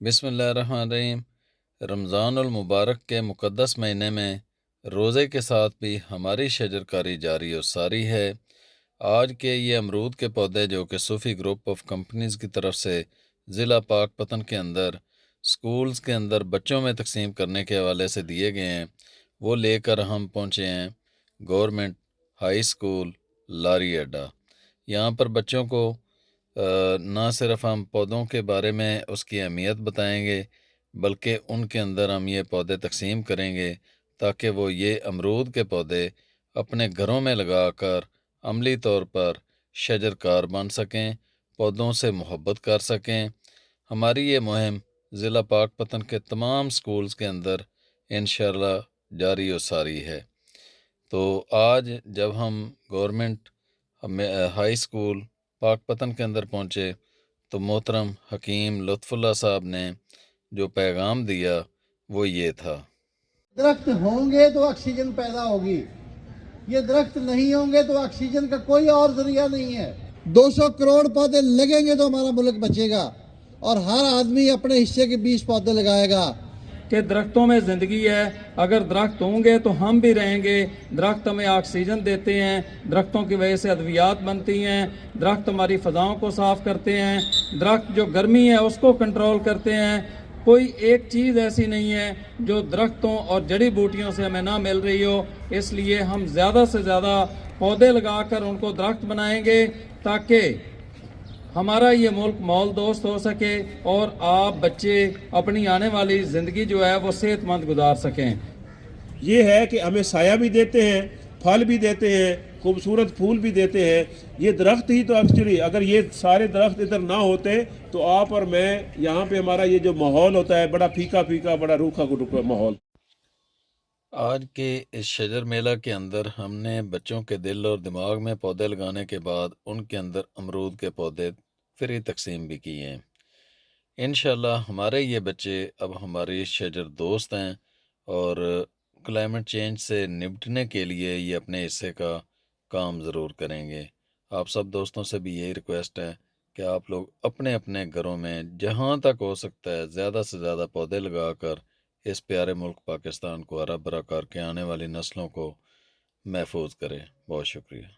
بسم اللہ الرحمن الرحیم۔ رمضان المبارک کے مقدس مہینے میں روزے کے ساتھ بھی ہماری شجرکاری جاری و ساری ہے۔ آج کے یہ امرود کے پودے جو کہ صوفی گروپ آف کمپنیز کی طرف سے ضلع پاک پتن کے اندر سکولز کے اندر بچوں میں تقسیم کرنے کے حوالے سے دیے گئے ہیں، وہ لے کر ہم پہنچے ہیں گورنمنٹ ہائی اسکول لاری اڈا۔ یہاں پر بچوں کو نہ صرف ہم پودوں کے بارے میں اس کی اہمیت بتائیں گے، بلکہ ان کے اندر ہم یہ پودے تقسیم کریں گے تاکہ وہ یہ امرود کے پودے اپنے گھروں میں لگا کر عملی طور پر شجرکار بن سکیں، پودوں سے محبت کر سکیں۔ ہماری یہ مہم ضلع پاک پتن کے تمام سکولز کے اندر انشاءاللہ جاری و ساری ہے۔ تو آج جب ہم گورنمنٹ ہائی اسکول پاک پتن کے اندر پہنچے تو محترم حکیم لطف اللہ صاحب نے جو پیغام دیا وہ یہ تھا: درخت ہوں گے تو آکسیجن پیدا ہوگی، یہ درخت نہیں ہوں گے تو آکسیجن کا کوئی اور ذریعہ نہیں ہے۔ 200 کروڑ پودے لگیں گے تو ہمارا ملک بچے گا، اور ہر آدمی اپنے حصے کے 20 پودے لگائے گا۔ کہ درختوں میں زندگی ہے، اگر درخت ہوں گے تو ہم بھی رہیں گے۔ درخت ہمیں آکسیجن دیتے ہیں، درختوں کی وجہ سے ادویات بنتی ہیں، درخت ہماری فضاؤں کو صاف کرتے ہیں، درخت جو گرمی ہے اس کو کنٹرول کرتے ہیں۔ کوئی ایک چیز ایسی نہیں ہے جو درختوں اور جڑی بوٹیوں سے ہمیں نہ مل رہی ہو، اس لیے ہم زیادہ سے زیادہ پودے لگا کر ان کو درخت بنائیں گے تاکہ ہمارا یہ ملک ماحول دوست ہو سکے اور آپ بچے اپنی آنے والی زندگی جو ہے وہ صحت مند گزار سکیں۔ یہ ہے کہ ہمیں سایہ بھی دیتے ہیں، پھل بھی دیتے ہیں، خوبصورت پھول بھی دیتے ہیں۔ یہ درخت ہی تو ایکچولی اگر یہ سارے درخت ادھر نہ ہوتے تو آپ اور میں یہاں پہ ہمارا یہ جو ماحول ہوتا ہے بڑا پھیکا پھیکا، بڑا روکھا روکھا ماحول۔ آج کے اس شجر میلہ کے اندر ہم نے بچوں کے دل اور دماغ میں پودے لگانے کے بعد ان کے اندر امرود کے پودے فری تقسیم بھی کیے ہیں۔ انشاءاللہ ہمارے یہ بچے اب ہماری شجر دوست ہیں اور کلائمیٹ چینج سے نمٹنے کے لیے یہ اپنے حصے کا کام ضرور کریں گے۔ آپ سب دوستوں سے بھی یہی ریکویسٹ ہے کہ آپ لوگ اپنے اپنے گھروں میں جہاں تک ہو سکتا ہے زیادہ سے زیادہ پودے لگا کر اس پیارے ملک پاکستان کو ہرا بھرا کر کے آنے والی نسلوں کو محفوظ کریں۔ بہت شکریہ۔